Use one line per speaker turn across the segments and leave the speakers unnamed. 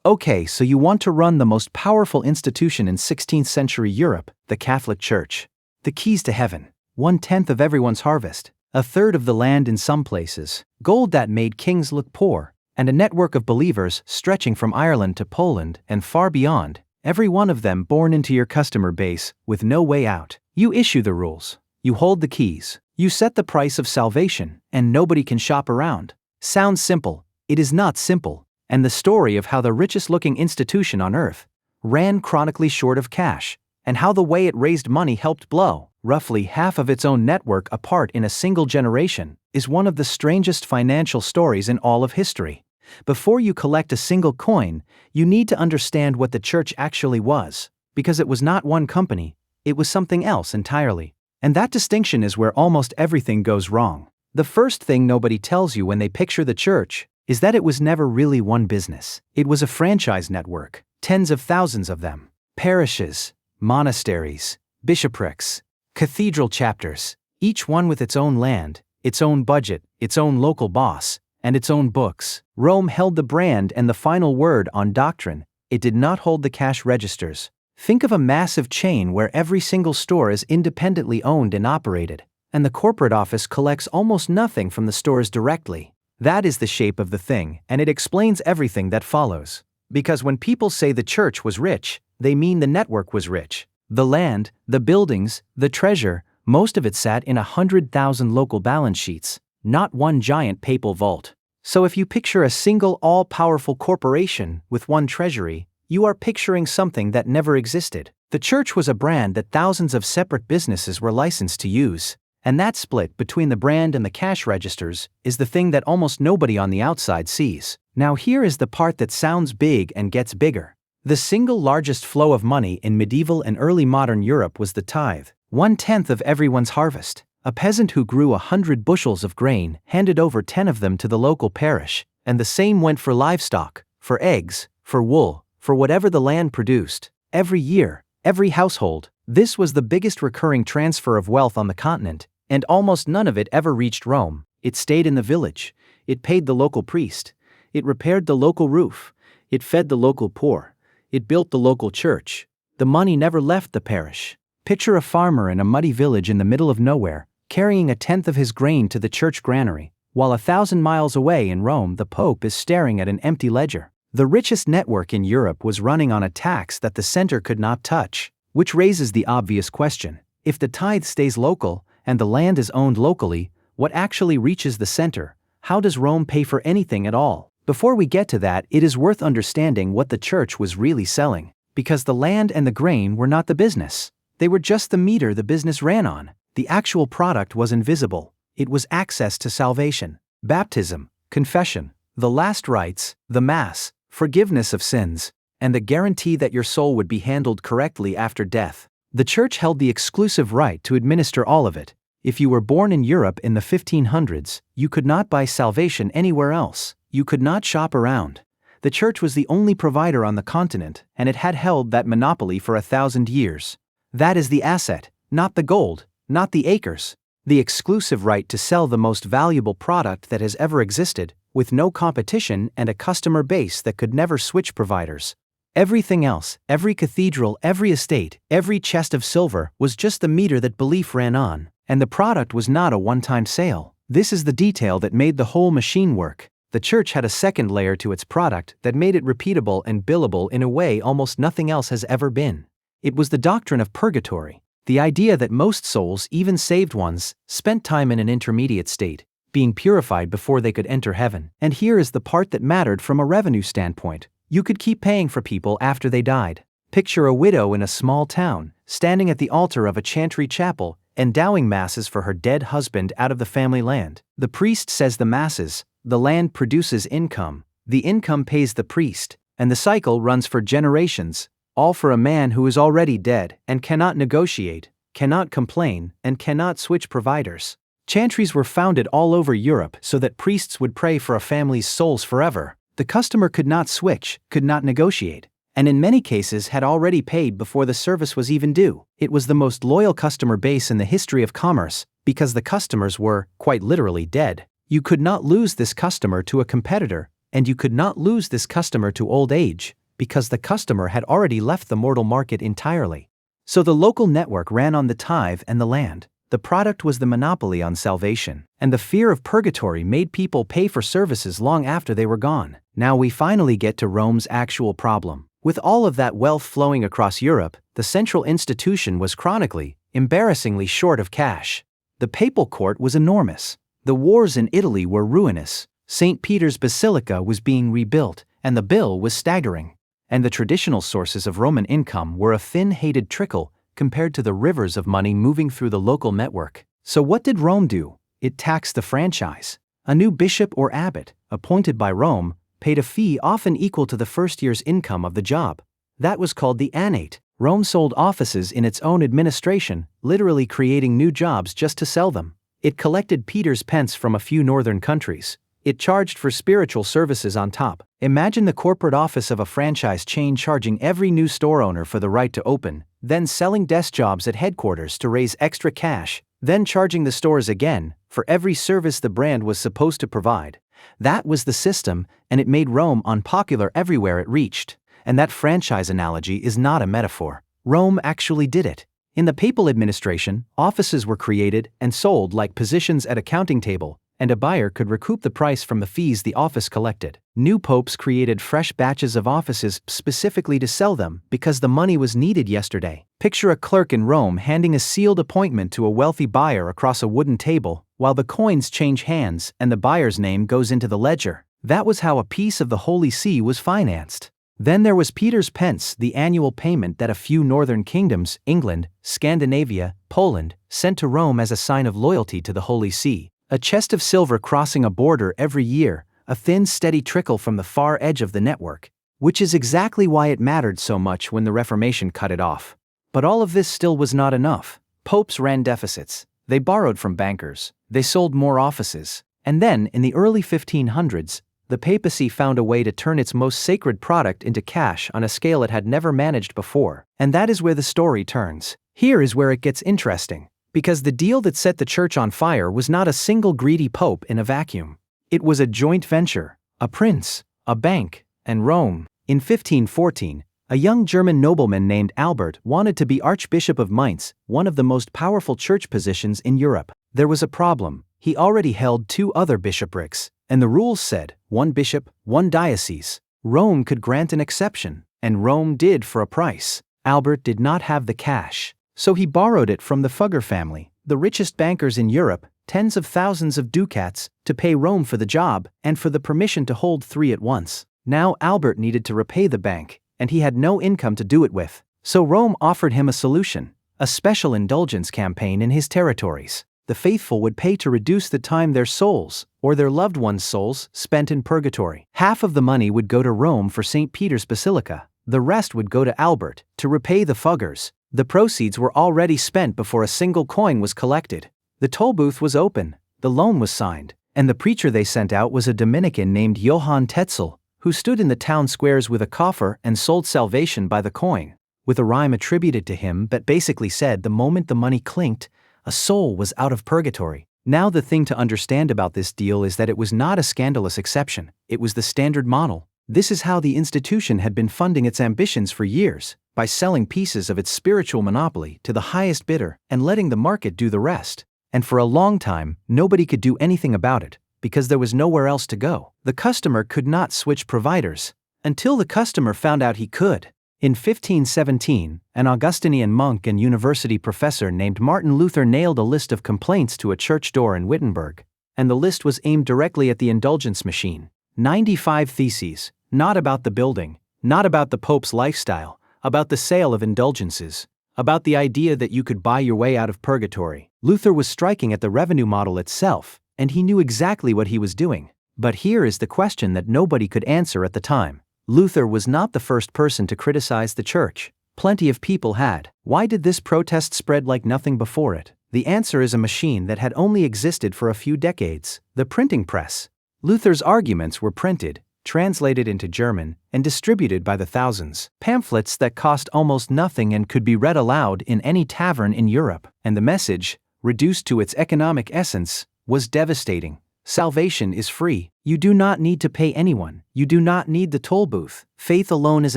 Okay, so you want to run the most powerful institution in 16th century Europe, the Catholic Church. The keys to heaven, 1/10 of everyone's harvest, a third of the land in some places, gold that made kings look poor, and a network of believers stretching from Ireland to Poland and far beyond, every one of them born into your customer base with no way out. You issue the rules, you hold the keys, you set the price of salvation, and nobody can shop around. Sounds simple, it is not simple, and the story of how the richest-looking institution on earth ran chronically short of cash, and how the way it raised money helped blow roughly half of its own network apart in a single generation, is one of the strangest financial stories in all of history. Before you collect a single coin, you need to understand what the church actually was, because it was not one company, it was something else entirely. And that distinction is where almost everything goes wrong. The first thing nobody tells you when they picture the church is that it was never really one business. It was a franchise network, tens of thousands of them. Parishes, monasteries, bishoprics, cathedral chapters, each one with its own land, its own budget, its own local boss, and its own books. Rome held the brand and the final word on doctrine. It did not hold the cash registers. Think of a massive chain where every single store is independently owned and operated, and the corporate office collects almost nothing from the stores directly. That is the shape of the thing, and it explains everything that follows. Because when people say the church was rich, they mean the network was rich. The land, the buildings, the treasure, most of it sat in 100,000 local balance sheets, not one giant papal vault. So if you picture a single all-powerful corporation with one treasury, you are picturing something that never existed. The church was a brand that thousands of separate businesses were licensed to use, and that split between the brand and the cash registers is the thing that almost nobody on the outside sees. Now here is the part that sounds big and gets bigger. The single largest flow of money in medieval and early modern Europe was the tithe, 1/10 of everyone's harvest. A peasant who grew 100 bushels of grain handed over 10 of them to the local parish, and the same went for livestock, for eggs, for wool, for whatever the land produced. Every year, every household, this was the biggest recurring transfer of wealth on the continent, and almost none of it ever reached Rome. It stayed in the village, it paid the local priest, it repaired the local roof, it fed the local poor, it built the local church. The money never left the parish. Picture a farmer in a muddy village in the middle of nowhere, carrying 1/10 of his grain to the church granary, while 1,000 miles away in Rome the Pope is staring at an empty ledger. The richest network in Europe was running on a tax that the center could not touch, which raises the obvious question: if the tithe stays local, and the land is owned locally, what actually reaches the center? How does Rome pay for anything at all? Before we get to that, it is worth understanding what the church was really selling, because the land and the grain were not the business. They were just the meter the business ran on. The actual product was invisible. It was access to salvation, baptism, confession, the last rites, the Mass, forgiveness of sins, and the guarantee that your soul would be handled correctly after death. The church held the exclusive right to administer all of it. If you were born in Europe in the 1500s, you could not buy salvation anywhere else. You could not shop around. The church was the only provider on the continent, and it had held that monopoly for 1,000 years. That is the asset, not the gold, not the acres. The exclusive right to sell the most valuable product that has ever existed, with no competition and a customer base that could never switch providers. Everything else, every cathedral, every estate, every chest of silver, was just the meter that belief ran on, and the product was not a one-time sale. This is the detail that made the whole machine work. The church had a second layer to its product that made it repeatable and billable in a way almost nothing else has ever been. It was the doctrine of purgatory, the idea that most souls, even saved ones, spent time in an intermediate state, being purified before they could enter heaven. And here is the part that mattered from a revenue standpoint. You could keep paying for people after they died. Picture a widow in a small town, standing at the altar of a chantry chapel, endowing masses for her dead husband out of the family land. The priest says the masses, the land produces income, the income pays the priest, and the cycle runs for generations, all for a man who is already dead and cannot negotiate, cannot complain, and cannot switch providers. Chantries were founded all over Europe so that priests would pray for a family's souls forever. The customer could not switch, could not negotiate, and in many cases had already paid before the service was even due. It was the most loyal customer base in the history of commerce, because the customers were, quite literally, dead. You could not lose this customer to a competitor, and you could not lose this customer to old age, because the customer had already left the mortal market entirely. So the local network ran on the tithe and the land. The product was the monopoly on salvation, and the fear of purgatory made people pay for services long after they were gone. Now we finally get to Rome's actual problem. With all of that wealth flowing across Europe, the central institution was chronically, embarrassingly short of cash. The papal court was enormous. The wars in Italy were ruinous. St. Peter's Basilica was being rebuilt, and the bill was staggering. And the traditional sources of Roman income were a thin-hated trickle compared to the rivers of money moving through the local network. So what did Rome do? It taxed the franchise. A new bishop or abbot, appointed by Rome, paid a fee often equal to the first year's income of the job. That was called the annate. Rome sold offices in its own administration, literally creating new jobs just to sell them. It collected Peter's pence from a few northern countries. It charged for spiritual services on top. Imagine the corporate office of a franchise chain charging every new store owner for the right to open, then selling desk jobs at headquarters to raise extra cash, then charging the stores again for every service the brand was supposed to provide. That was the system, and it made Rome unpopular everywhere it reached. And that franchise analogy is not a metaphor. Rome actually did it. In the papal administration, offices were created and sold like positions at a counting table, and a buyer could recoup the price from the fees the office collected. New popes created fresh batches of offices specifically to sell them because the money was needed yesterday. Picture a clerk in Rome handing a sealed appointment to a wealthy buyer across a wooden table, while the coins change hands and the buyer's name goes into the ledger. That was how a piece of the Holy See was financed. Then there was Peter's pence, the annual payment that a few northern kingdoms, England, Scandinavia, Poland, sent to Rome as a sign of loyalty to the Holy See. A chest of silver crossing a border every year, a thin steady trickle from the far edge of the network, which is exactly why it mattered so much when the Reformation cut it off. But all of this still was not enough. Popes ran deficits. They borrowed from bankers. They sold more offices. And then, in the early 1500s, the papacy found a way to turn its most sacred product into cash on a scale it had never managed before. And that is where the story turns. Here is where it gets interesting. Because the deal that set the church on fire was not a single greedy pope in a vacuum. It was a joint venture, a prince, a bank, and Rome. In 1514, a young German nobleman named Albert wanted to be Archbishop of Mainz, one of the most powerful church positions in Europe. There was a problem. He already held 2 other bishoprics, and the rules said, 1 bishop, 1 diocese. Rome could grant an exception, and Rome did for a price. Albert did not have the cash. So he borrowed it from the Fugger family, the richest bankers in Europe, tens of thousands of ducats, to pay Rome for the job and for the permission to hold 3 at once. Now Albert needed to repay the bank, and he had no income to do it with. So Rome offered him a solution, a special indulgence campaign in his territories. The faithful would pay to reduce the time their souls, or their loved ones' souls, spent in purgatory. Half of the money would go to Rome for St. Peter's Basilica. The rest would go to Albert, to repay the Fuggers. The proceeds were already spent before a single coin was collected. The toll booth was open, the loan was signed, and the preacher they sent out was a Dominican named Johann Tetzel, who stood in the town squares with a coffer and sold salvation by the coin, with a rhyme attributed to him that basically said the moment the money clinked, a soul was out of purgatory. Now the thing to understand about this deal is that it was not a scandalous exception, it was the standard model. This is how the institution had been funding its ambitions for years, by selling pieces of its spiritual monopoly to the highest bidder and letting the market do the rest. And for a long time, nobody could do anything about it, because there was nowhere else to go. The customer could not switch providers, until the customer found out he could. In 1517, an Augustinian monk and university professor named Martin Luther nailed a list of complaints to a church door in Wittenberg, and the list was aimed directly at the indulgence machine. 95 theses, not about the building, not about the Pope's lifestyle, about the sale of indulgences, about the idea that you could buy your way out of purgatory. Luther was striking at the revenue model itself, and he knew exactly what he was doing. But here is the question that nobody could answer at the time. Luther was not the first person to criticize the church. Plenty of people had. Why did this protest spread like nothing before it? The answer is a machine that had only existed for a few decades, the printing press. Luther's arguments were printed, translated into German, and distributed by the thousands. Pamphlets that cost almost nothing and could be read aloud in any tavern in Europe. And the message, reduced to its economic essence, was devastating. Salvation is free. You do not need to pay anyone. You do not need the toll booth. Faith alone is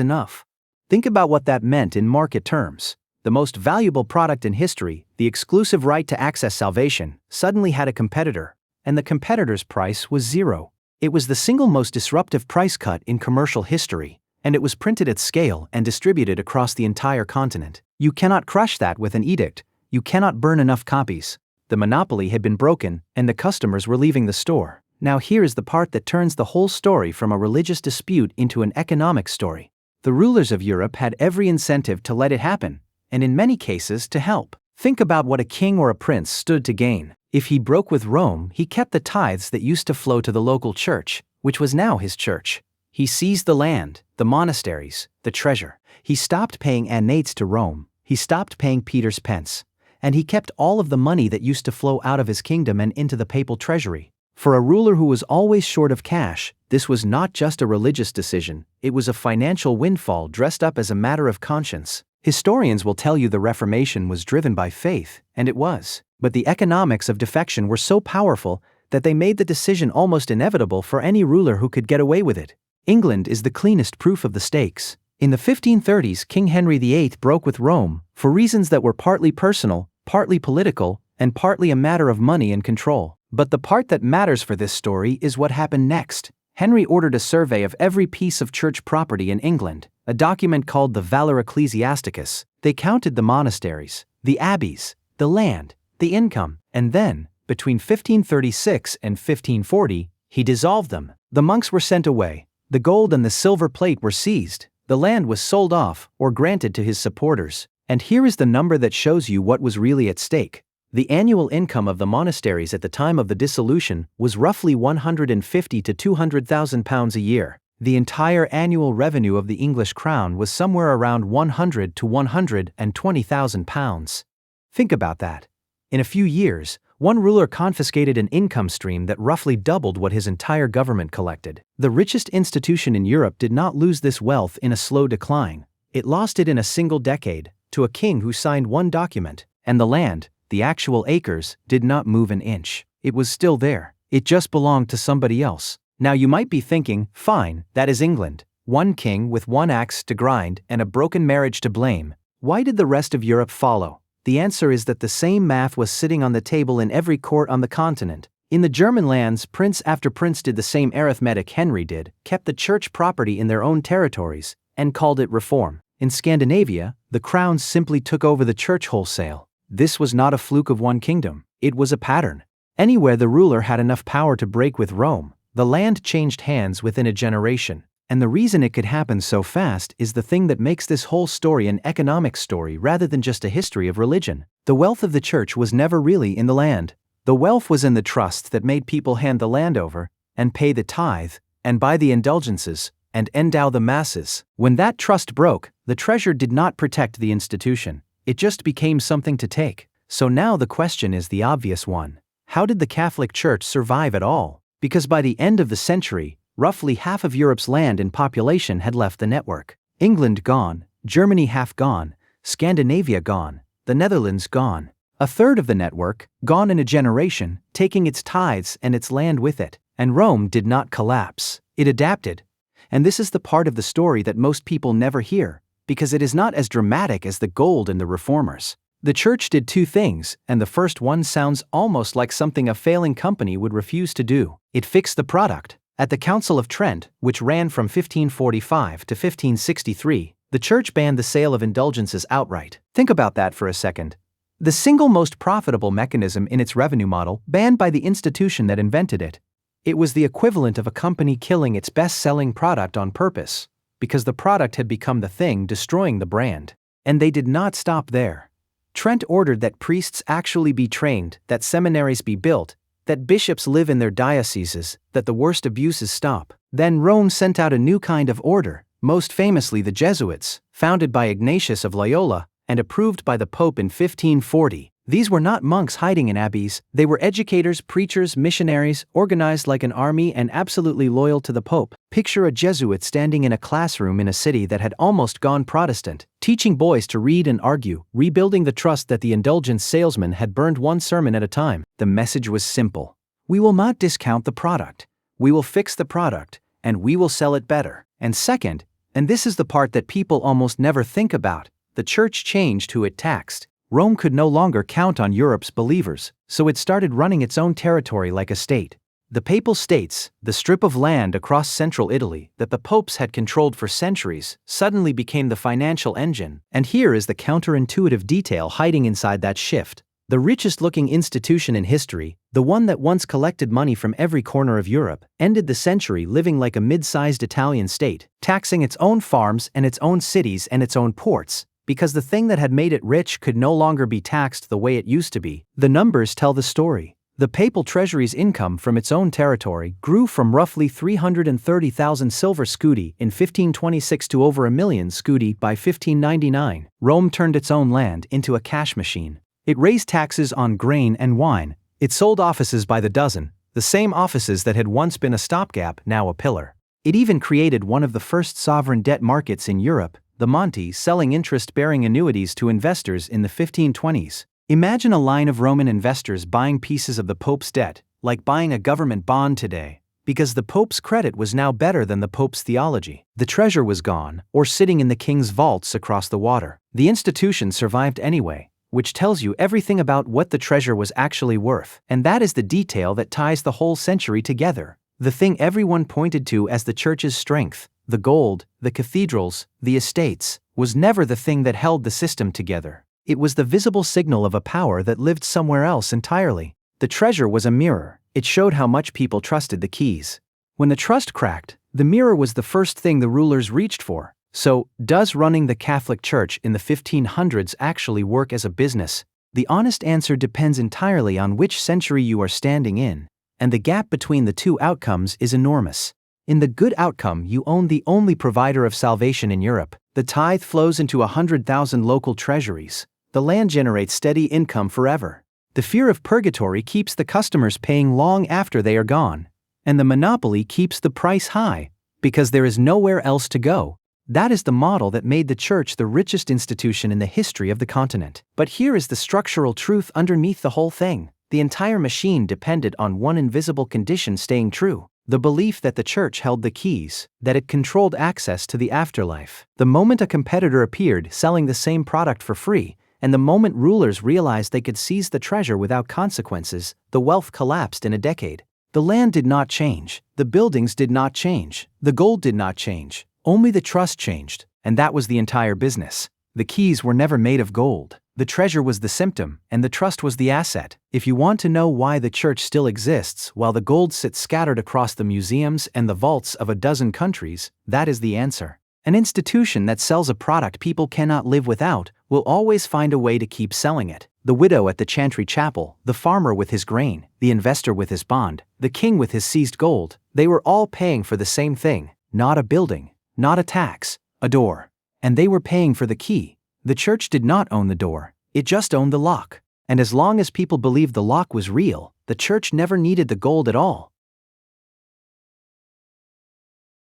enough. Think about what that meant in market terms. The most valuable product in history, the exclusive right to access salvation, suddenly had a competitor, and the competitor's price was zero. It was the single most disruptive price cut in commercial history, and it was printed at scale and distributed across the entire continent. You cannot crush that with an edict. You cannot burn enough copies. The monopoly had been broken, and the customers were leaving the store. Now here is the part that turns the whole story from a religious dispute into an economic story. The rulers of Europe had every incentive to let it happen, and in many cases to help. Think about what a king or a prince stood to gain. If he broke with Rome, he kept the tithes that used to flow to the local church, which was now his church. He seized the land, the monasteries, the treasure. He stopped paying annates to Rome. He stopped paying Peter's pence. And he kept all of the money that used to flow out of his kingdom and into the papal treasury. For a ruler who was always short of cash, this was not just a religious decision, it was a financial windfall dressed up as a matter of conscience. Historians will tell you the Reformation was driven by faith, and it was. But the economics of defection were so powerful that they made the decision almost inevitable for any ruler who could get away with it. England is the cleanest proof of the stakes. In the 1530s, King Henry VIII broke with Rome, for reasons that were partly personal, partly political, and partly a matter of money and control. But the part that matters for this story is what happened next. Henry ordered a survey of every piece of church property in England, a document called the Valor Ecclesiasticus. They counted the monasteries, the abbeys, the land, the income, and then, between 1536 and 1540, he dissolved them. The monks were sent away, the gold and the silver plate were seized, the land was sold off or granted to his supporters. And here is the number that shows you what was really at stake. The annual income of the monasteries at the time of the dissolution was roughly £150,000 to £200,000 a year. The entire annual revenue of the English crown was somewhere around £100,000 to £120,000. Think about that. In a few years, one ruler confiscated an income stream that roughly doubled what his entire government collected. The richest institution in Europe did not lose this wealth in a slow decline. It lost it in a single decade, to a king who signed one document, and the land, the actual acres, did not move an inch. It was still there. It just belonged to somebody else. Now you might be thinking, fine, that is England. One king with one axe to grind and a broken marriage to blame. Why did the rest of Europe follow? The answer is that the same math was sitting on the table in every court on the continent. In the German lands, prince after prince did the same arithmetic Henry did, kept the church property in their own territories, and called it reform. In Scandinavia, the crowns simply took over the church wholesale. This was not a fluke of one kingdom, it was a pattern. Anywhere the ruler had enough power to break with Rome, the land changed hands within a generation. And the reason it could happen so fast is the thing that makes this whole story an economic story rather than just a history of religion. The wealth of the church was never really in the land. The wealth was in the trust that made people hand the land over, and pay the tithe, and buy the indulgences, and endow the masses. When that trust broke, the treasure did not protect the institution. It just became something to take. So now the question is the obvious one. How did the Catholic Church survive at all? Because by the end of the century, roughly half of Europe's land and population had left the network. England gone, Germany half gone, Scandinavia gone, the Netherlands gone. A third of the network, gone in a generation, taking its tithes and its land with it. And Rome did not collapse. It adapted. And this is the part of the story that most people never hear, because it is not as dramatic as the gold and the reformers. The church did two things, and the first one sounds almost like something a failing company would refuse to do. It fixed the product. At the Council of Trent, which ran from 1545 to 1563, the church banned the sale of indulgences outright. Think about that for a second. The single most profitable mechanism in its revenue model, banned by the institution that invented it. It was the equivalent of a company killing its best-selling product on purpose, because the product had become the thing destroying the brand. And they did not stop there. Trent ordered that priests actually be trained, that seminaries be built, that bishops live in their dioceses, that the worst abuses stop. Then Rome sent out a new kind of order, most famously the Jesuits, founded by Ignatius of Loyola, and approved by the Pope in 1540. These were not monks hiding in abbeys, they were educators, preachers, missionaries, organized like an army and absolutely loyal to the Pope. Picture a Jesuit standing in a classroom in a city that had almost gone Protestant, teaching boys to read and argue, rebuilding the trust that the indulgence salesman had burned one sermon at a time. The message was simple. We will not discount the product. We will fix the product, and we will sell it better. And second, and this is the part that people almost never think about, the church changed who it taxed. Rome could no longer count on Europe's believers, so it started running its own territory like a state. The Papal States, the strip of land across central Italy that the popes had controlled for centuries, suddenly became the financial engine. And here is the counterintuitive detail hiding inside that shift. The richest-looking institution in history, the one that once collected money from every corner of Europe, ended the century living like a mid-sized Italian state, taxing its own farms and its own cities and its own ports, because the thing that had made it rich could no longer be taxed the way it used to be. The numbers tell the story. The papal treasury's income from its own territory grew from roughly 330,000 silver scudi in 1526 to over 1 million scudi by 1599. Rome turned its own land into a cash machine. It raised taxes on grain and wine. It sold offices by the dozen, the same offices that had once been a stopgap, now a pillar. It even created one of the first sovereign debt markets in Europe, the Monte, selling interest-bearing annuities to investors in the 1520s. Imagine a line of Roman investors buying pieces of the Pope's debt, like buying a government bond today, because the Pope's credit was now better than the Pope's theology. The treasure was gone, or sitting in the king's vaults across the water. The institution survived anyway, which tells you everything about what the treasure was actually worth. And that is the detail that ties the whole century together. The thing everyone pointed to as the church's strength, the gold, the cathedrals, the estates, was never the thing that held the system together. It was the visible signal of a power that lived somewhere else entirely. The treasure was a mirror. It showed how much people trusted the keys. When the trust cracked, the mirror was the first thing the rulers reached for. So, does running the Catholic Church in the 1500s actually work as a business? The honest answer depends entirely on which century you are standing in, and the gap between the two outcomes is enormous. In the good outcome, you own the only provider of salvation in Europe. The tithe flows into 100,000 local treasuries. The land generates steady income forever. The fear of purgatory keeps the customers paying long after they are gone. And the monopoly keeps the price high, because there is nowhere else to go. That is the model that made the church the richest institution in the history of the continent. But here is the structural truth underneath the whole thing. The entire machine depended on one invisible condition staying true: the belief that the church held the keys, that it controlled access to the afterlife. The moment a competitor appeared selling the same product for free, and the moment rulers realized they could seize the treasure without consequences, the wealth collapsed in a decade. The land did not change, the buildings did not change, the gold did not change, only the trust changed, and that was the entire business. The keys were never made of gold. The treasure was the symptom, and the trust was the asset. If you want to know why the church still exists while the gold sits scattered across the museums and the vaults of a dozen countries, that is the answer. An institution that sells a product people cannot live without will always find a way to keep selling it. The widow at the chantry chapel, the farmer with his grain, the investor with his bond, the king with his seized gold, they were all paying for the same thing: not a building, not a tax, a door. And they were paying for the key. The church did not own the door, it just owned the lock. And as long as people believed the lock was real, the church never needed the gold at all.